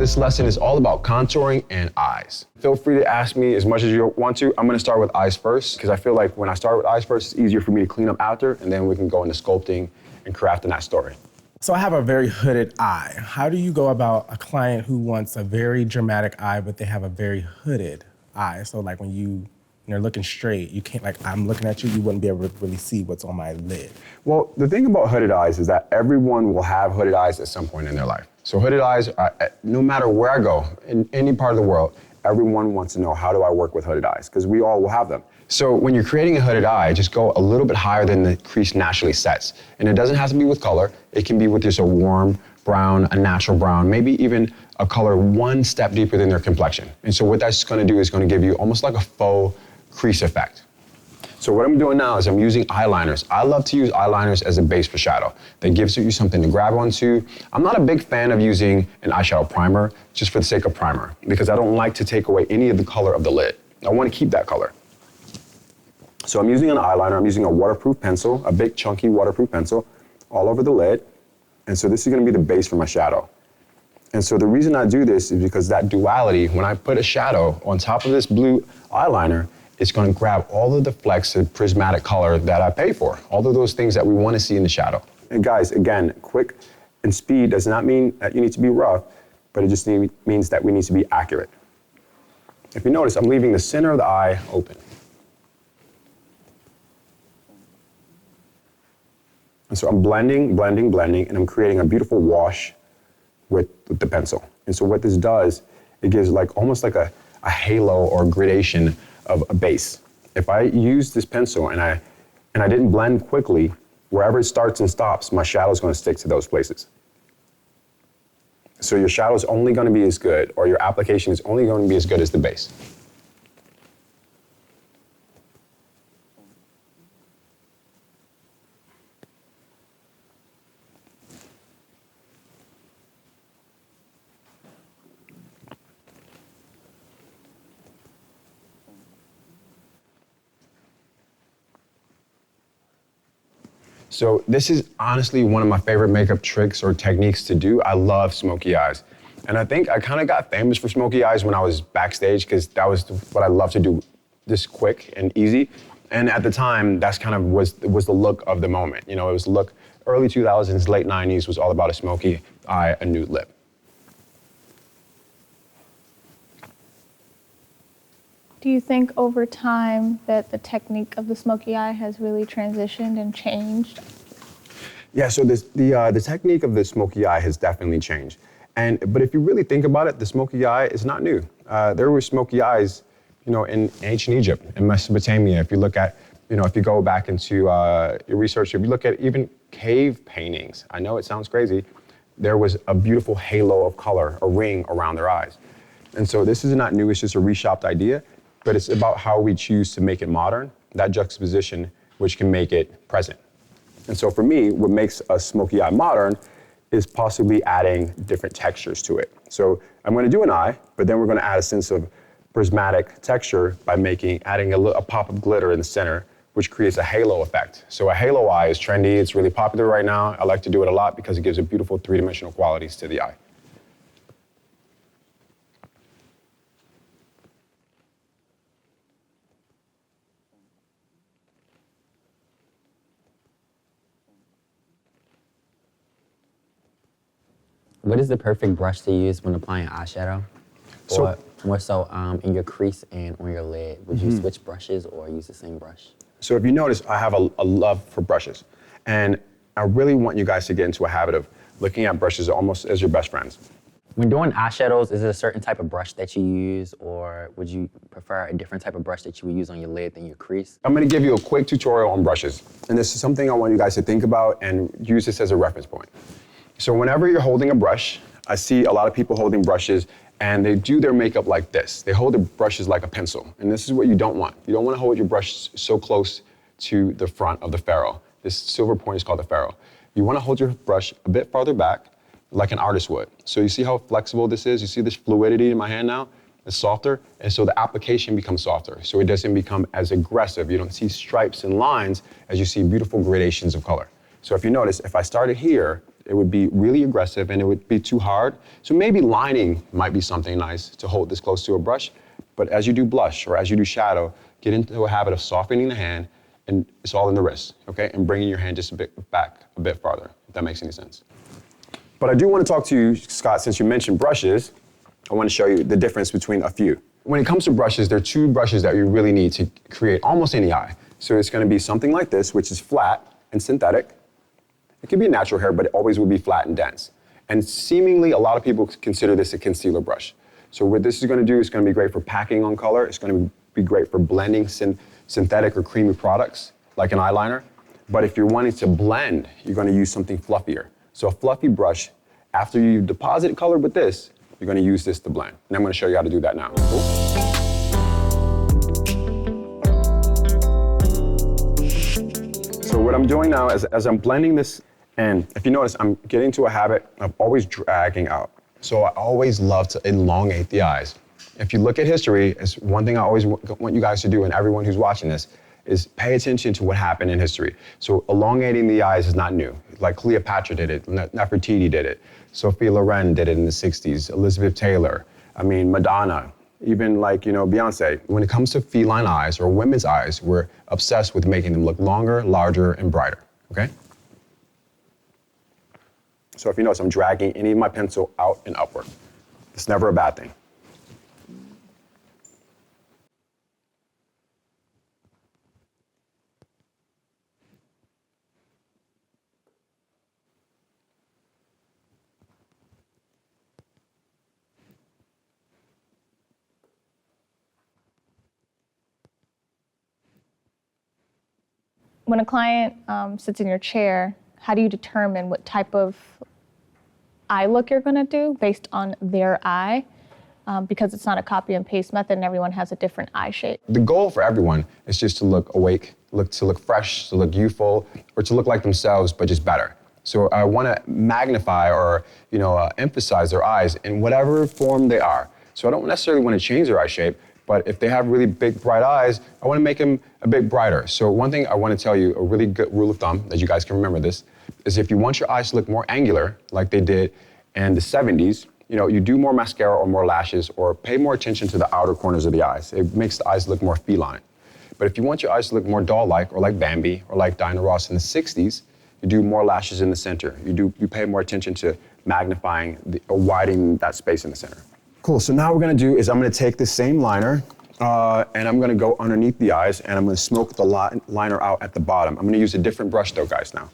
This lesson is all about contouring and eyes. Feel free to ask me as much as you want to. I'm gonna start with eyes first, because I feel like when I start with eyes first, it's easier for me to clean up after, and then we can go into sculpting and crafting that story. So I have a very hooded eye. How do you go about a client who wants a very dramatic eye, but they have a very hooded eye? So like when you're looking straight, you can't, like I'm looking at you, you wouldn't be able to really see what's on my lid. Well, the thing about hooded eyes is that everyone will have hooded eyes at some point in their life. So hooded eyes, no matter where I go, in any part of the world, everyone wants to know, how do I work with hooded eyes? Because we all will have them. So when you're creating a hooded eye, just go a little bit higher than the crease naturally sets. And it doesn't have to be with color. It can be with just a warm brown, a natural brown, maybe even a color one step deeper than their complexion. And so what that's gonna do is gonna give you almost like a faux crease effect. So what I'm doing now is I'm using eyeliners. I love to use eyeliners as a base for shadow. That gives you something to grab onto. I'm not a big fan of using an eyeshadow primer just for the sake of primer, because I don't like to take away any of the color of the lid. I want to keep that color. So I'm using an eyeliner. I'm using a waterproof pencil, a big chunky waterproof pencil all over the lid. And so this is going to be the base for my shadow. And so the reason I do this is because that duality, when I put a shadow on top of this blue eyeliner, it's going to grab all of the flecks of prismatic color that I pay for, all of those things that we want to see in the shadow. And guys, again, quick and speed does not mean that you need to be rough, but it just means that we need to be accurate. If you notice, I'm leaving the center of the eye open. And so I'm blending, and I'm creating a beautiful wash with the pencil. And so what this does, it gives almost like a halo or gradation of a base. If I use this pencil and I didn't blend quickly, wherever it starts and stops, my shadow is going to stick to those places. So your shadow is only going to be as good, or your application is only going to be as good as the base. So this is honestly one of my favorite makeup tricks or techniques to do. I love smoky eyes. And I think I kind of got famous for smoky eyes when I was backstage, because that was what I love to do, this quick and easy. And at the time, that's kind of was the look of the moment. You know, it was the look, early 2000s, late 90s was all about a smoky eye, a nude lip. Do you think over time that the technique of the smoky eye has really transitioned and changed? Yeah, so the technique of the smoky eye has definitely changed. But if you really think about it, the smoky eye is not new. There were smoky eyes, in ancient Egypt, in Mesopotamia. If you look at, if you go back into your research, if you look at even cave paintings, I know it sounds crazy, there was a beautiful halo of color, a ring around their eyes. And so this is not new, it's just a reshopped idea. But it's about how we choose to make it modern, that juxtaposition, which can make it present. And so for me, what makes a smoky eye modern is possibly adding different textures to it. So I'm gonna do an eye, but then we're gonna add a sense of prismatic texture by adding a pop of glitter in the center, which creates a halo effect. So a halo eye is trendy, it's really popular right now. I like to do it a lot because it gives it beautiful three-dimensional qualities to the eye. What is the perfect brush to use when applying eyeshadow? Or more so in your crease and on your lid? Would you switch brushes or use the same brush? So if you notice, I have a love for brushes. And I really want you guys to get into a habit of looking at brushes almost as your best friends. When doing eyeshadows, is it a certain type of brush that you use, or would you prefer a different type of brush that you would use on your lid than your crease? I'm gonna give you a quick tutorial on brushes. And this is something I want you guys to think about and use this as a reference point. So whenever you're holding a brush, I see a lot of people holding brushes and they do their makeup like this. They hold the brushes like a pencil. And this is what you don't want. You don't want to hold your brush so close to the front of the ferrule. This silver point is called the ferrule. You want to hold your brush a bit farther back, like an artist would. So you see how flexible this is? You see this fluidity in my hand now? It's softer, and so the application becomes softer. So it doesn't become as aggressive. You don't see stripes and lines as you see beautiful gradations of color. So if you notice, if I started here It would be really aggressive and it would be too hard. So maybe lining might be something nice to hold this close to a brush. But as you do blush or as you do shadow, get into a habit of softening the hand, and it's all in the wrist, okay? And bringing your hand just a bit back, a bit farther, if that makes any sense. But I do want to talk to you, Scott, since you mentioned brushes. I want to show you the difference between a few. When it comes to brushes, there are two brushes that you really need to create almost any eye. So it's going to be something like this, which is flat and synthetic. It can be a natural hair, but it always will be flat and dense. And seemingly, a lot of people consider this a concealer brush. So what this is going to do is going to be great for packing on color. It's going to be great for blending synthetic or creamy products, like an eyeliner. But if you're wanting to blend, you're going to use something fluffier. So a fluffy brush, after you deposit color with this, you're going to use this to blend. And I'm going to show you how to do that now. Cool? So what I'm doing now is, as I'm blending this in, if you notice, I'm getting to a habit of always dragging out. So I always love to elongate the eyes. If you look at history, it's one thing I always want you guys to do, and everyone who's watching this, is pay attention to what happened in history. So elongating the eyes is not new. Like Cleopatra did it, Nefertiti did it, Sophia Loren did it in the 60s, Elizabeth Taylor, Madonna, even Beyonce. When it comes to feline eyes or women's eyes, we're obsessed with making them look longer, larger, and brighter, okay? So if you notice, I'm dragging any of my pencil out and upward. It's never a bad thing. When a client sits in your chair, how do you determine what type of eye look you're going to do based on their eye? Because it's not a copy and paste method and everyone has a different eye shape. The goal for everyone is just to look awake, to look fresh, to look youthful, or to look like themselves, but just better. So I want to magnify or emphasize their eyes in whatever form they are. So I don't necessarily want to change their eye shape, but if they have really big, bright eyes, I want to make them a bit brighter. So one thing I want to tell you, a really good rule of thumb, that you guys can remember this, is if you want your eyes to look more angular, like they did in the 70s, you do more mascara or more lashes or pay more attention to the outer corners of the eyes. It makes the eyes look more feline. But if you want your eyes to look more doll-like or like Bambi or like Diana Ross in the 60s, you do more lashes in the center. You pay more attention to magnifying or widening that space in the center. Cool, so now what we're gonna do is I'm gonna take this same liner and I'm gonna go underneath the eyes and I'm gonna smoke the liner out at the bottom. I'm gonna use a different brush though, guys, now.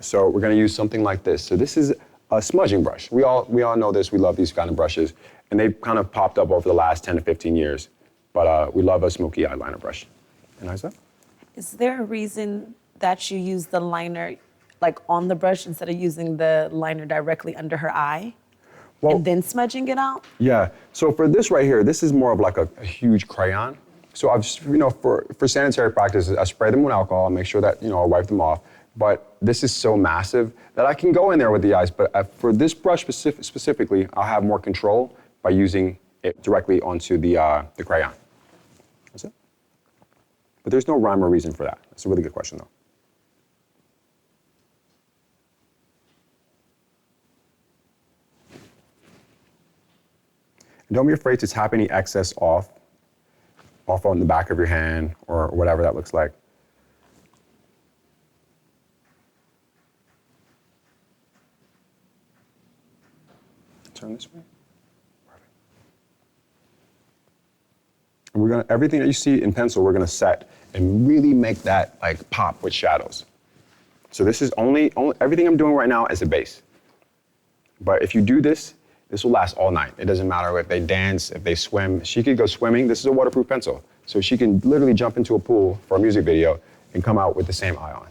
So we're gonna use something like this. So this is a smudging brush. We all know this, we love these kind of brushes, and they've kind of popped up over the last 10 to 15 years, but we love a smoky eyeliner brush. And Isa? Is there a reason that you use the liner like on the brush instead of using the liner directly under her eye? Well, and then smudging it out? Yeah, so for this right here, this is more of like a huge crayon. So I've, for sanitary practices, I spray them with alcohol and make sure that, I wipe them off. But this is so massive that I can go in there with the eyes, but for this brush specifically, I'll have more control by using it directly onto the crayon. That's it. But there's no rhyme or reason for that. That's a really good question, though. And don't be afraid to tap any excess off on the back of your hand or whatever that looks like. Turn this way. Perfect. And we're gonna, everything that you see in pencil, we're gonna set and really make that like pop with shadows. So this is only everything I'm doing right now is a base. But if you do this, this will last all night. It doesn't matter if they dance, if they swim. She could go swimming. This is a waterproof pencil. So she can literally jump into a pool for a music video and come out with the same eye on.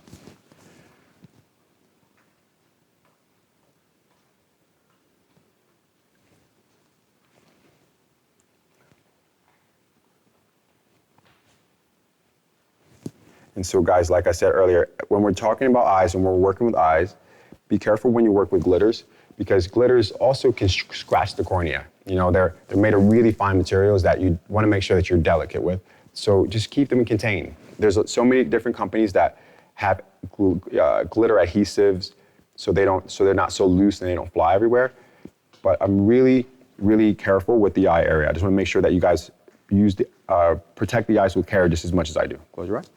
And so guys, like I said earlier, when we're talking about eyes, when we're working with eyes, be careful when you work with glitters, because glitters also can scratch the cornea. They're made of really fine materials that you want to make sure that you're delicate with. So just keep them contained. There's so many different companies that have glitter adhesives, so they're not so loose and they don't fly everywhere. But I'm really, really careful with the eye area. I just want to make sure that you guys protect the eyes with care just as much as I do. Close your eyes.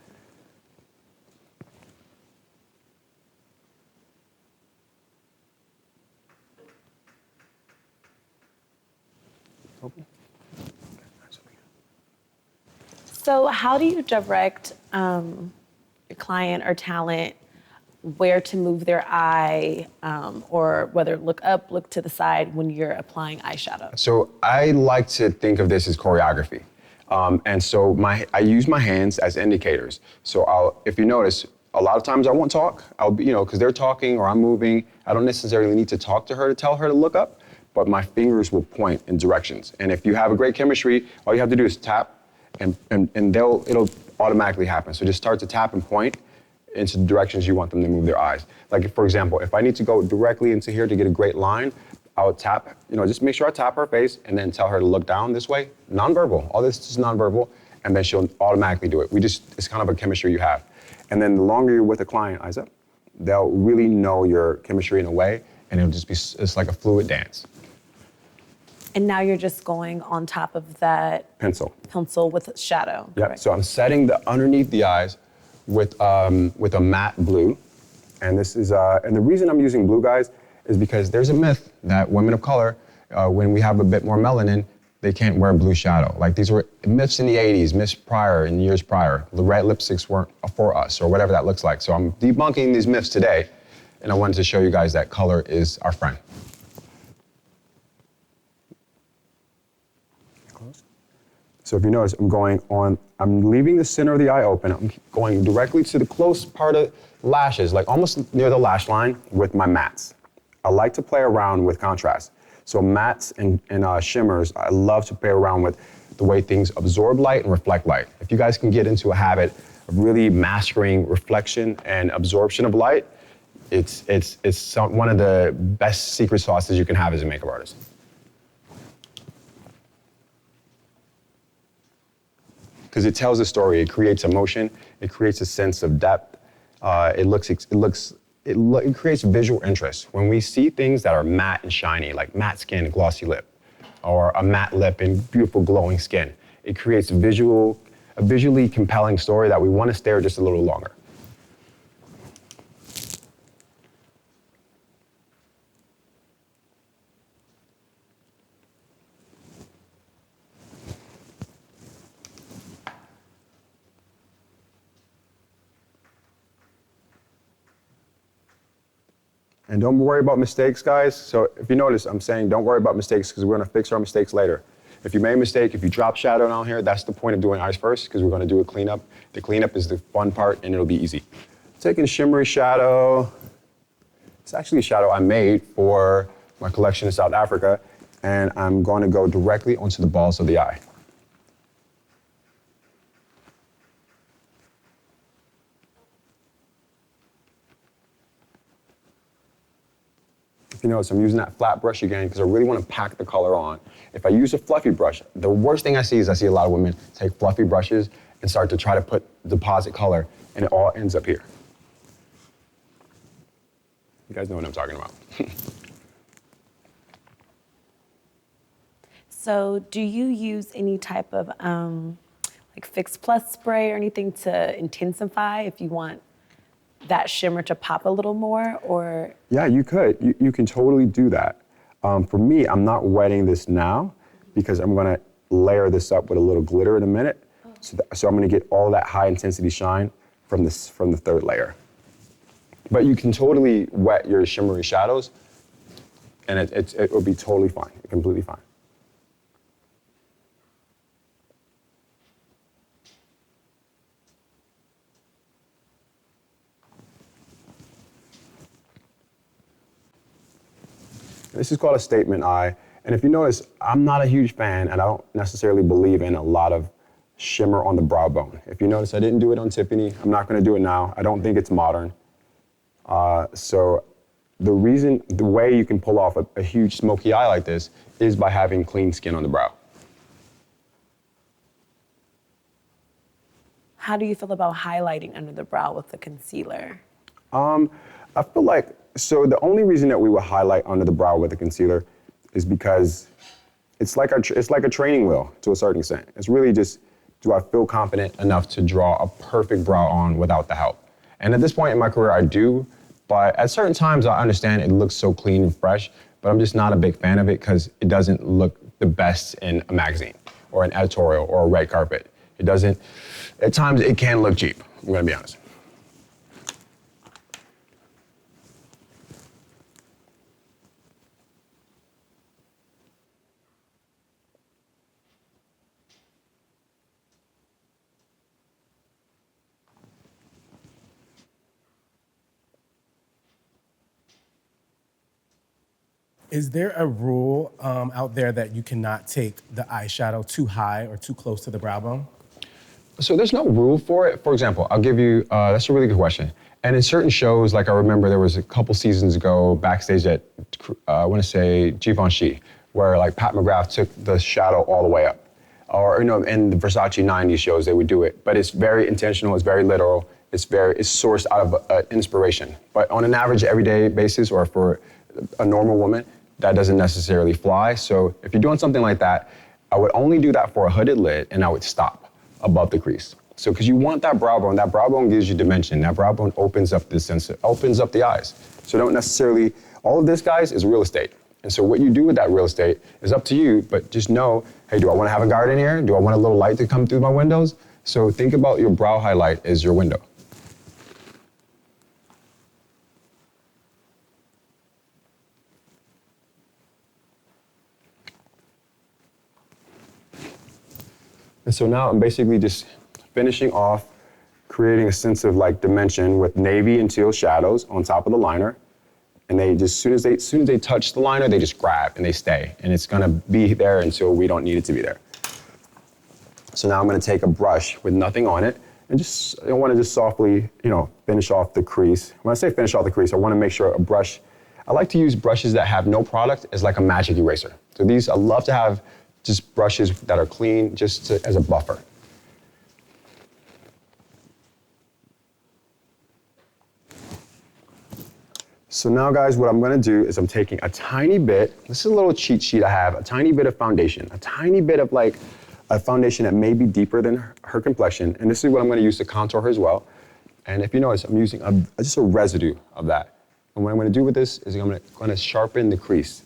Open. So how do you direct your client or talent where to move their eye, or whether look up, look to the side when you're applying eyeshadow? So I like to think of this as choreography. And so I use my hands as indicators. So if you notice, a lot of times I won't talk. I'll be, because they're talking or I'm moving. I don't necessarily need to talk to her to tell her to look up, but my fingers will point in directions. And if you have a great chemistry, all you have to do is tap, and it'll automatically happen. So just start to tap and point into the directions you want them to move their eyes. Like, for example, if I need to go directly into here to get a great line, I would tap, just make sure I tap her face and then tell her to look down this way. Nonverbal. All this is nonverbal, and then she'll automatically do it. It's kind of a chemistry you have. And then the longer you're with a client, eyes up, they'll really know your chemistry in a way, and it's like a fluid dance. And now you're just going on top of that Pencil with shadow. Yep. Correct? So I'm setting underneath the eyes with a matte blue, and this is and the reason I'm using blue, guys, is because there's a myth that women of color, when we have a bit more melanin, they can't wear blue shadow. Like, these were myths in the 80s, myths prior, in years prior. The red lipsticks weren't for us, or whatever that looks like. So I'm debunking these myths today, and I wanted to show you guys that color is our friend. So if you notice, I'm leaving the center of the eye open. I'm going directly to the close part of lashes, like almost near the lash line with my mattes. I like to play around with contrast. So mattes and shimmers, I love to play around with the way things absorb light and reflect light. If you guys can get into a habit of really mastering reflection and absorption of light, it's one of the best secret sauces you can have as a makeup artist. Because it tells a story, it creates emotion, it creates a sense of depth, it creates visual interest. When we see things that are matte and shiny, like matte skin and glossy lip, or a matte lip and beautiful glowing skin, it creates a visually compelling story that we want to stare just a little longer. And don't worry about mistakes, guys. So if you notice, I'm saying don't worry about mistakes because we're gonna fix our mistakes later. If you made a mistake, if you drop shadow down here, that's the point of doing eyes first because we're gonna do a cleanup. The cleanup is the fun part and it'll be easy. Taking shimmery shadow. It's actually a shadow I made for my collection in South Africa, and I'm going to go directly onto the balls of the eye. If you notice, I'm using that flat brush again because I really want to pack the color on. If I use a fluffy brush, the worst thing I see is I see a lot of women take fluffy brushes and start to try to deposit color, and it all ends up here. You guys know what I'm talking about. So do you use any type of like Fix Plus spray or anything to intensify if you want that shimmer to pop a little more, or? Yeah, you could. You can totally do that. For me, I'm not wetting this now because I'm gonna layer this up with a little glitter in a minute. So I'm gonna get all that high intensity shine from the third layer. But you can totally wet your shimmery shadows and it will be totally fine, completely fine. This is called a statement eye. And if you notice, I'm not a huge fan and I don't necessarily believe in a lot of shimmer on the brow bone. If you notice, I didn't do it on Tiffany. I'm not gonna do it now. I don't think it's modern. So the way you can pull off a huge smoky eye like this is by having clean skin on the brow. How do you feel about highlighting under the brow with the concealer? I feel like So the only reason that we would highlight under the brow with a concealer is because it's like a training wheel to a certain extent. It's really just, do I feel confident enough to draw a perfect brow on without the help? And at this point in my career, I do, but at certain times I understand it looks so clean and fresh, but I'm just not a big fan of it because it doesn't look the best in a magazine or an editorial or a red carpet. It doesn't, at times it can look cheap, I'm gonna be honest. Is there a rule out there that you cannot take the eyeshadow too high or too close to the brow bone? So there's no rule for it. For example, I'll give you, that's a really good question. And in certain shows, like I remember there was a couple seasons ago backstage at, I wanna say Givenchy, where like Pat McGrath took the shadow all the way up. Or, you know, in the Versace 90s shows, they would do it. But it's very intentional, it's very literal, it's sourced out of inspiration. But on an average everyday basis or for a normal woman, that doesn't necessarily fly. So if you're doing something like that, I would only do that for a hooded lid and I would stop above the crease. So, because you want that brow bone gives you dimension. That brow bone opens up opens up the eyes. So don't necessarily, all of this, guys, is real estate. And so what you do with that real estate is up to you, but just know, hey, do I want to have a garden here? Do I want a little light to come through my windows? So think about your brow highlight as your window. And so now I'm basically just finishing off, creating a sense of like dimension with navy and teal shadows on top of the liner. And they just, soon as they touch the liner, they just grab and they stay. And it's gonna be there until we don't need it to be there. So now I'm gonna take a brush with nothing on it and I wanna just softly, finish off the crease. When I say finish off the crease, I wanna make sure I like to use brushes that have no product as like a magic eraser. So these, I love to have just brushes that are clean, as a buffer. So now, guys, what I'm gonna do is I'm taking a tiny bit, this is a little cheat sheet I have, a tiny bit of foundation, a tiny bit of like a foundation that may be deeper than her complexion, and this is what I'm gonna use to contour her as well. And if you notice, I'm using just a residue of that. And what I'm gonna do with this is I'm gonna sharpen the crease.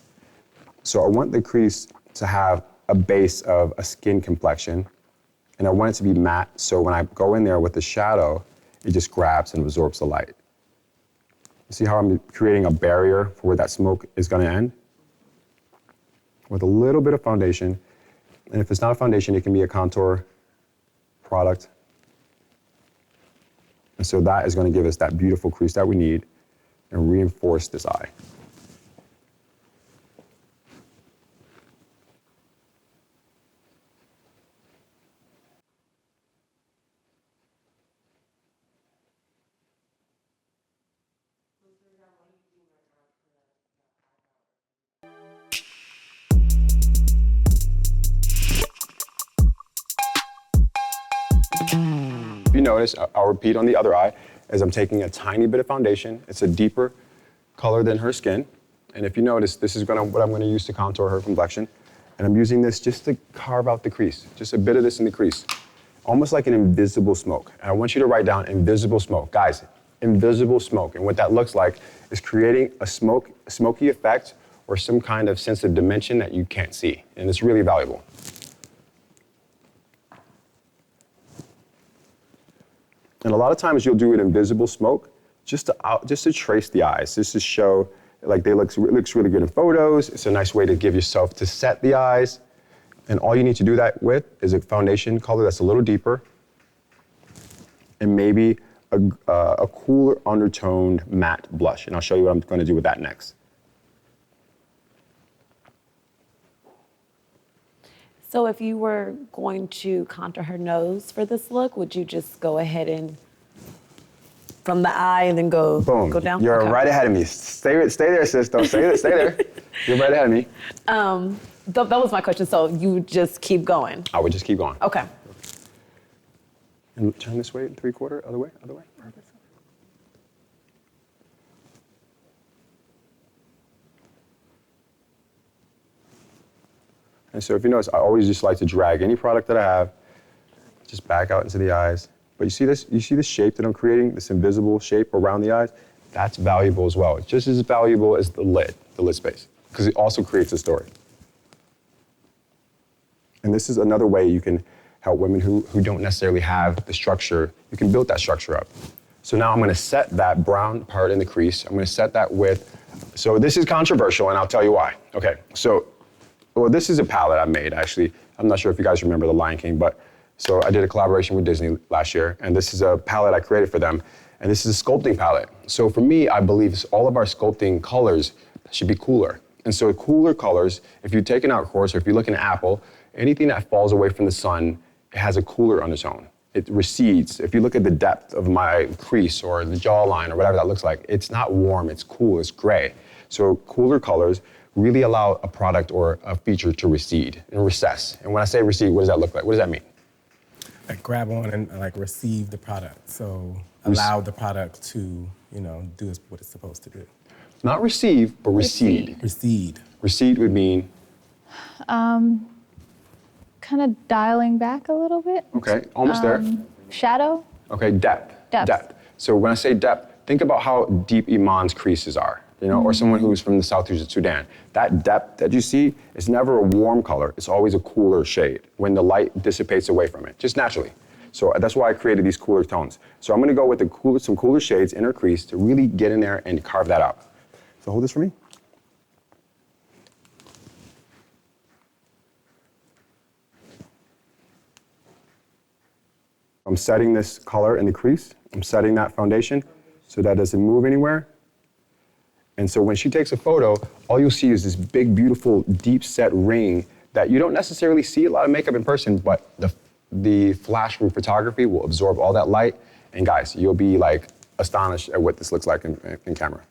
So I want the crease to have a base of a skin complexion, and I want it to be matte, so when I go in there with the shadow, it just grabs and absorbs the light. You see how I'm creating a barrier for where that smoke is gonna end? With a little bit of foundation, and if it's not a foundation, it can be a contour product. And so that is gonna give us that beautiful crease that we need and reinforce this eye. If you notice, I'll repeat on the other eye, as I'm taking a tiny bit of foundation. It's a deeper color than her skin. And if you notice, this is what I'm gonna use to contour her complexion. And I'm using this just to carve out the crease, just a bit of this in the crease. Almost like an invisible smoke. And I want you to write down invisible smoke. Guys, invisible smoke. And what that looks like is creating a smoky effect or some kind of sense of dimension that you can't see. And it's really valuable. And a lot of times you'll do an invisible smoke just to trace the eyes, just to show like it looks really good in photos. It's a nice way to give yourself to set the eyes. And all you need to do that with is a foundation color that's a little deeper and maybe a cooler undertoned matte blush. And I'll show you what I'm gonna do with that next. So if you were going to contour her nose for this look, would you just go ahead and from the eye and then go down? You're Okay. right ahead of me. Stay there, sis. Don't stay there. You're right ahead of me. That was my question. So you would just keep going? I would just keep going. Okay. And turn this way, 3/4, other way. Perfect. And so if you notice, I always just like to drag any product that I have, just back out into the eyes. But you see this? You see this shape that I'm creating, this invisible shape around the eyes? That's valuable as well. It's just as valuable as the lid space, because it also creates a story. And this is another way you can help women who don't necessarily have the structure. You can build that structure up. So now I'm gonna set that brown part in the crease. I'm gonna set that with, so this is controversial and I'll tell you why. Okay, so, well, this is a palette I made actually. I'm not sure if you guys remember The Lion King, but so I did a collaboration with Disney last year, and this is a palette I created for them, and this is a sculpting palette. So for me, I believe all of our sculpting colors should be cooler. And so cooler colors, if you're taking out course, or if you're looking at Apple, anything that falls away from the sun, it has a cooler undertone. It recedes. If you look at the depth of my crease or the jawline or whatever that looks like, it's not warm, it's cool, it's gray. So cooler colors really allow a product or a feature to recede and recess. And when I say recede, what does that look like? What does that mean? Like grab on and like receive the product. So allow the product to, do what it's supposed to do. Not receive, but recede. Recede. Recede would mean? Kind of dialing back a little bit. Okay, almost there. Shadow. Okay, depth. Depth. So when I say depth, think about how deep Iman's creases are, or someone who's from the South Sudan. That depth that you see is never a warm color. It's always a cooler shade when the light dissipates away from it, just naturally. So that's why I created these cooler tones. So I'm gonna go with some cooler shades, inner crease, to really get in there and carve that out. So hold this for me. I'm setting this color in the crease. I'm setting that foundation so that doesn't move anywhere. And so when she takes a photo, all you'll see is this big, beautiful, deep set ring that you don't necessarily see a lot of makeup in person, but the flash from photography will absorb all that light. And guys, you'll be like astonished at what this looks like in camera.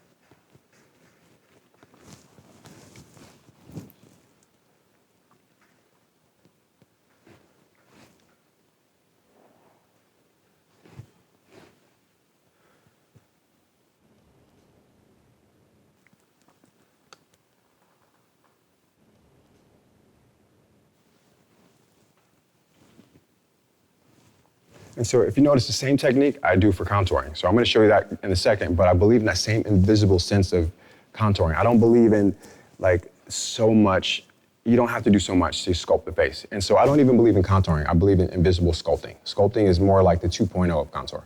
And so if you notice the same technique I do for contouring. So I'm gonna show you that in a second, but I believe in that same invisible sense of contouring. I don't believe in like so much, you don't have to do so much to sculpt the face. And so I don't even believe in contouring. I believe in invisible sculpting. Sculpting is more like the 2.0 of contour.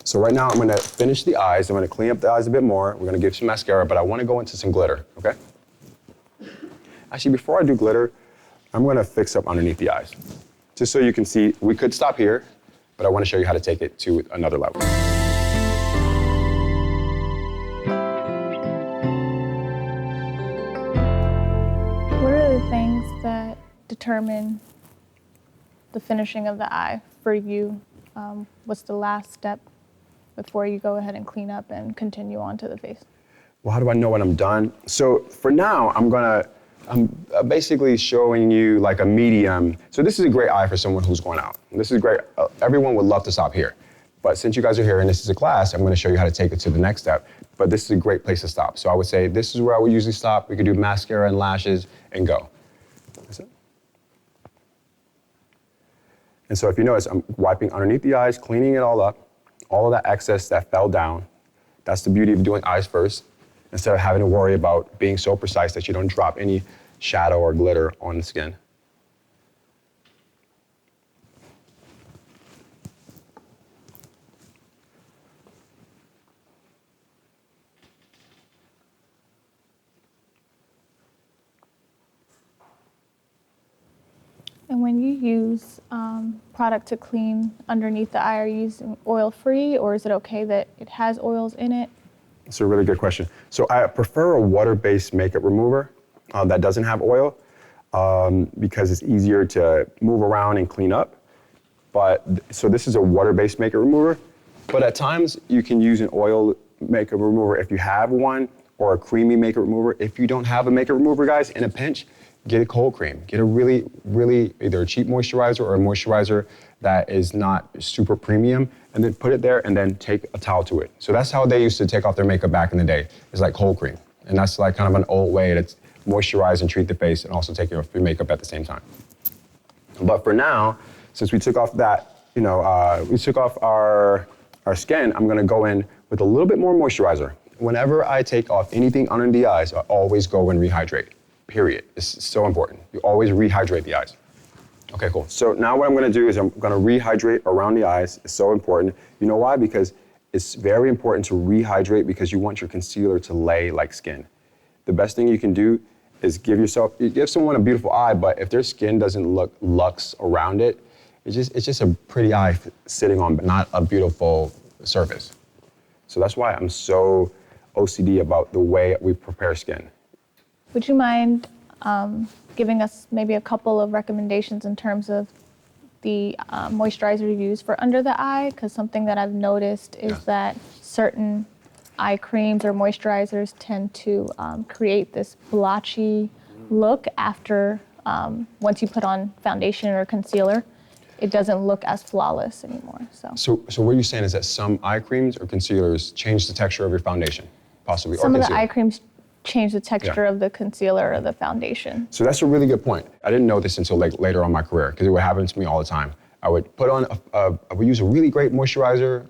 So right now I'm gonna finish the eyes. I'm gonna clean up the eyes a bit more. We're gonna give some mascara, but I wanna go into some glitter, okay? Actually, before I do glitter, I'm gonna fix up underneath the eyes. Just so you can see, we could stop here, but I want to show you how to take it to another level. What are the things that determine the finishing of the eye for you? What's the last step before you go ahead and clean up and continue on to the face? Well, how do I know when I'm done? So for now, I'm basically showing you like a medium. So this is a great eye for someone who's going out. This is great. Everyone would love to stop here. But since you guys are here and this is a class, I'm gonna show you how to take it to the next step. But this is a great place to stop. So I would say this is where I would usually stop. We could do mascara and lashes and go. That's it. And so if you notice, I'm wiping underneath the eyes, cleaning it all up, all of that excess that fell down. That's the beauty of doing eyes first, instead of having to worry about being so precise that you don't drop any shadow or glitter on the skin. And when you use product to clean underneath the eye, are you using oil-free, or is it okay that it has oils in it? That's a really good question. So I prefer a water-based makeup remover that doesn't have oil because it's easier to move around and clean up. So this is a water-based makeup remover, but at times you can use an oil makeup remover if you have one, or a creamy makeup remover. If you don't have a makeup remover, guys, in a pinch, get a cold cream. Get a really, really either a cheap moisturizer or a moisturizer that is not super premium, and then put it there and then take a towel to it. So that's how they used to take off their makeup back in the day, is like cold cream. And that's like kind of an old way moisturize and treat the face and also take care of your makeup at the same time. But for now, since we took off that, we took off our skin, I'm gonna go in with a little bit more moisturizer. Whenever I take off anything under the eyes, I always go and rehydrate, period. It's so important. You always rehydrate the eyes. Okay, cool. So now what I'm gonna do is I'm gonna rehydrate around the eyes. It's so important. You know why? Because it's very important to rehydrate because you want your concealer to lay like skin. The best thing you can do is give someone a beautiful eye, but if their skin doesn't look luxe around it, it's just a pretty eye sitting on, but not a beautiful surface. So that's why I'm so OCD about the way we prepare skin. Would you mind giving us maybe a couple of recommendations in terms of the moisturizer you use for under the eye? Because something that I've noticed is that certain eye creams or moisturizers tend to create this blotchy look after once you put on foundation or concealer. It doesn't look as flawless anymore. So what you're saying is that some eye creams or concealers change the texture of your foundation, possibly, some or of the concealer. eye creams change the texture of the concealer or the foundation. So that's a really good point. I didn't know this until later on in my career because it would happen to me all the time. I would put on, I would use a really great moisturizer,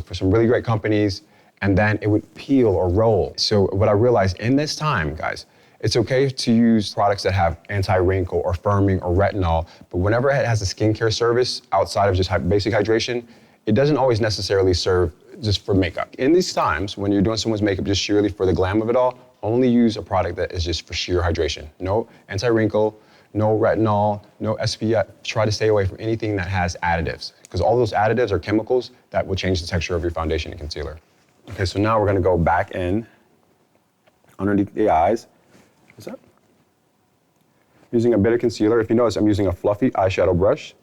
for some really great companies, and then it would peel or roll. So what I realized in this time, guys, it's okay to use products that have anti-wrinkle or firming or retinol, but whenever it has a skincare service outside of just basic hydration, it doesn't always necessarily serve just for makeup. In these times, when you're doing someone's makeup just sheerly for the glam of it all, only use a product that is just for sheer hydration. No anti-wrinkle, no retinol, no SPF. Try to stay away from anything that has additives, because all those additives are chemicals that will change the texture of your foundation and concealer. Okay, so now we're gonna go back in underneath the eyes. What's up? Using a bit of concealer. If you notice, I'm using a fluffy eyeshadow brush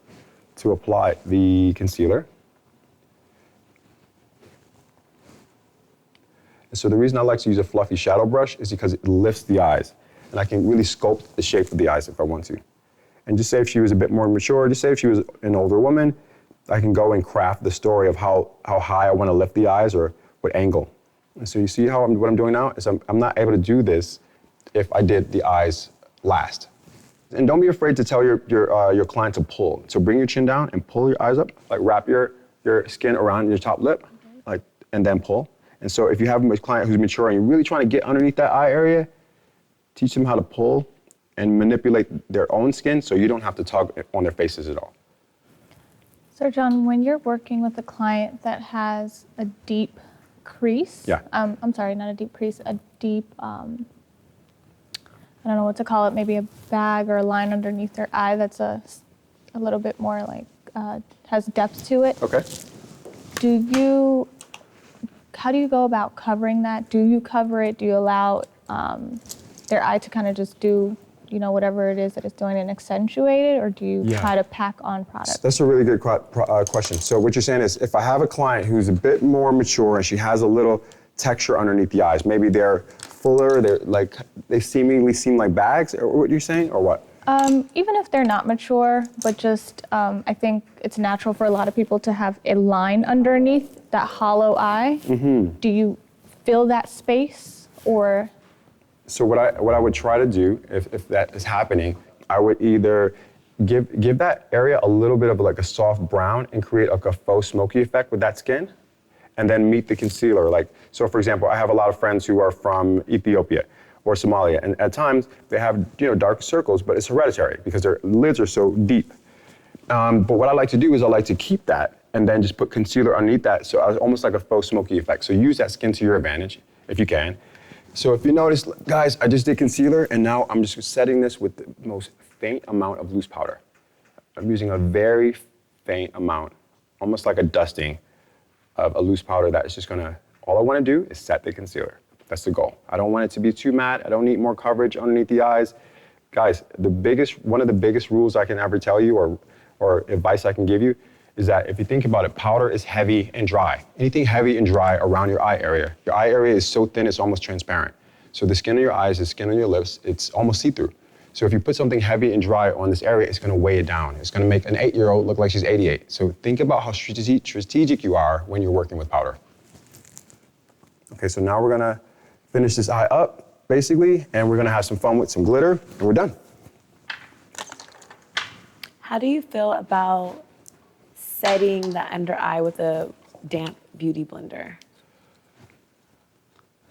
to apply the concealer. And so the reason I like to use a fluffy shadow brush is because it lifts the eyes. And I can really sculpt the shape of the eyes if I want to. And just say if she was a bit more mature, just say if she was an older woman, I can go and craft the story of how high I want to lift the eyes or what angle. And so you see what I'm doing now is I'm not able to do this if I did the eyes last. And don't be afraid to tell your client to pull. So bring your chin down and pull your eyes up, like wrap your skin around your top lip, and then pull. And so if you have a client who's mature and you're really trying to get underneath that eye area, teach them how to pull and manipulate their own skin so you don't have to tug on their faces at all. Sir John, when you're working with a client that has a deep crease, I'm sorry, not a deep crease, a deep, I don't know what to call it, maybe a bag or a line underneath their eye that's a little bit more like, has depth to it. Okay. How do you go about covering that? Do you cover it? Do you allow their eye to kind of just do, whatever it is that it's doing and accentuate it, or do you try to pack on product? That's a really good question. So what you're saying is, if I have a client who's a bit more mature and she has a little texture underneath the eyes, maybe they're fuller, they seemingly seem like bags, or what you're saying, or what? Even if they're not mature, but just I think it's natural for a lot of people to have a line underneath that hollow eye. Mm-hmm. Do you fill that space, or? So what I would try to do, if that is happening, I would either give that area a little bit of like a soft brown and create like a faux smoky effect with that skin, and then meet the concealer. So for example, I have a lot of friends who are from Ethiopia or Somalia, and at times they have dark circles, but it's hereditary because their lids are so deep. But what I like to do is I like to keep that and then just put concealer underneath that, so it's almost like a faux smoky effect. So use that skin to your advantage if you can. So if you notice, guys, I just did concealer, and now I'm just setting this with the most faint amount of loose powder. I'm using a very faint amount, almost like a dusting of a loose powder that is just gonna, all I wanna do is set the concealer. That's the goal. I don't want it to be too matte. I don't need more coverage underneath the eyes. Guys, one of the biggest rules I can ever tell you or advice I can give you is that if you think about it, powder is heavy and dry. Anything heavy and dry around your eye area is so thin it's almost transparent. So the skin on your eyes, the skin on your lips, it's almost see-through. So if you put something heavy and dry on this area, it's gonna weigh it down. It's gonna make an 8-year-old look like she's 88. So think about how strategic you are when you're working with powder. Okay, so now we're gonna finish this eye up. basically, and we're gonna have some fun with some glitter, and we're done. How do you feel about setting the under eye with a damp beauty blender?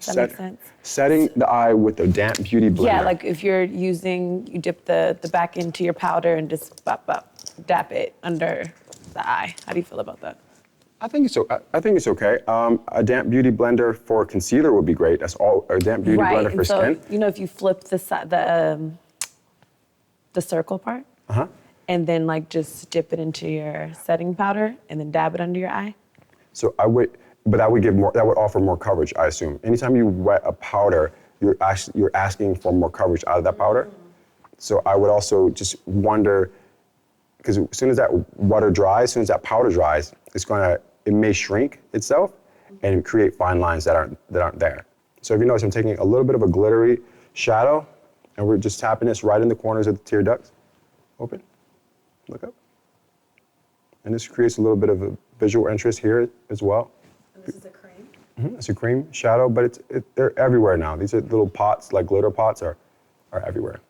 Does that make sense? Setting the eye with a damp beauty blender. Yeah, like if you're using, you dip the back into your powder and just dap it under the eye. How do you feel about that? I think it's okay. A damp beauty blender for concealer would be great. That's all. A damp beauty blender for and so, skin. you know, if you flip the circle part, and then like just dip it into your setting powder and then dab it under your eye. So but that would offer more coverage, I assume. Anytime you wet a powder, you're asking for more coverage out of that powder. So I would also just wonder, because as soon as that water dries, as soon as that powder dries, it may shrink itself and create fine lines that aren't there. So if you notice, I'm taking a little bit of a glittery shadow, and we're just tapping this right in the corners of the tear ducts. Open, look up. And this creates a little bit of a visual interest here as well. And this is a cream? Mm-hmm. It's a cream shadow, but they're everywhere now. These are little pots, like glitter pots, are everywhere.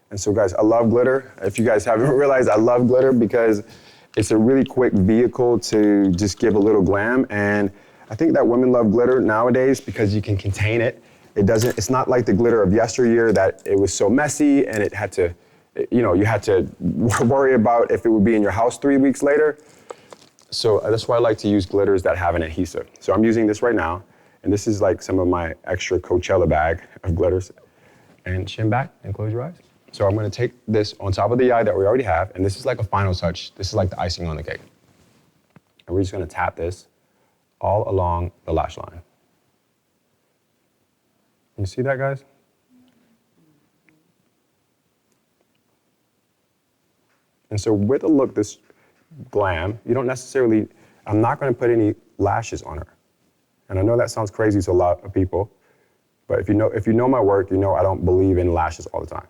And so guys, I love glitter. If you guys haven't realized, I love glitter because it's a really quick vehicle to just give a little glam. And I think that women love glitter nowadays because you can contain it. It's not like the glitter of yesteryear that it was so messy and it had to, you had to worry about if it would be in your house 3 weeks later. So that's why I like to use glitters that have an adhesive. So I'm using this right now. And this is like some of my extra Coachella bag of glitters. And chin back and close your eyes. So I'm gonna take this on top of the eye that we already have, and this is like a final touch. This is like the icing on the cake. And we're just gonna tap this all along the lash line. You see that, guys? And so with a look this glam, you don't necessarily, I'm not gonna put any lashes on her. And I know that sounds crazy to a lot of people, but if you know my work, you know I don't believe in lashes all the time.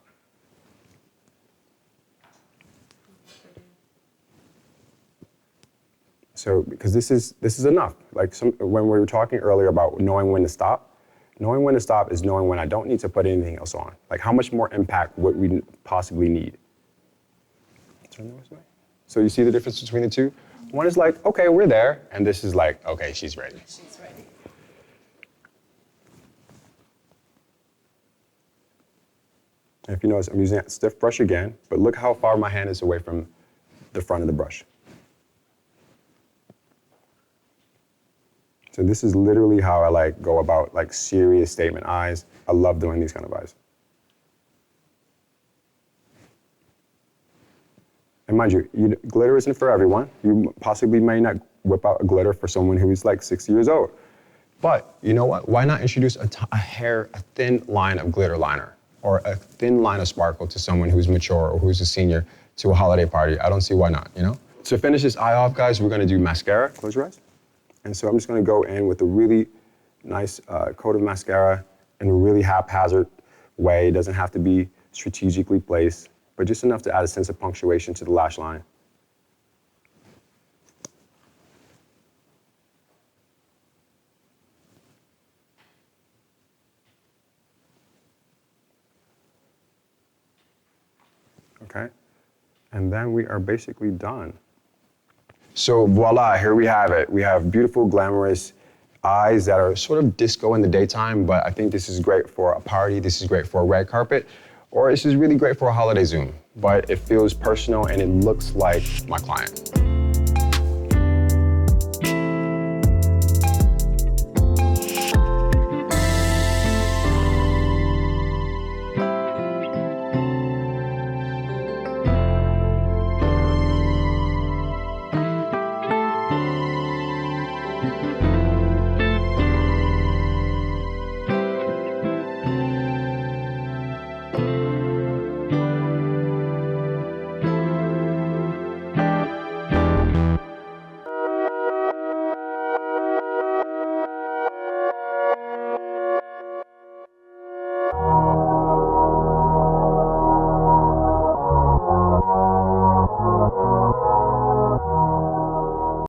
So, because this is enough. Like when we were talking earlier about knowing when to stop is knowing when I don't need to put anything else on. Like how much more impact would we possibly need? Turn this way. So you see the difference between the two? One is like, okay, we're there. And this is like, okay, she's ready. She's ready. And if you notice, I'm using that stiff brush again, but look how far my hand is away from the front of the brush. So this is literally how I go about serious statement eyes. I love doing these kind of eyes. And mind you, glitter isn't for everyone. You possibly may not whip out a glitter for someone who is 6 years old. But you know what? Why not introduce a thin line of glitter liner or a thin line of sparkle to someone who's mature or who's a senior to a holiday party? I don't see why not, To finish this eye off, guys, we're gonna do mascara. Close your eyes. And so I'm just gonna go in with a really nice coat of mascara in a really haphazard way. It doesn't have to be strategically placed, but just enough to add a sense of punctuation to the lash line. Okay, and then we are basically done. So voila, here we have it. We have beautiful, glamorous eyes that are sort of disco in the daytime, but I think this is great for a party, this is great for a red carpet, or this is really great for a holiday Zoom. But it feels personal and it looks like my client.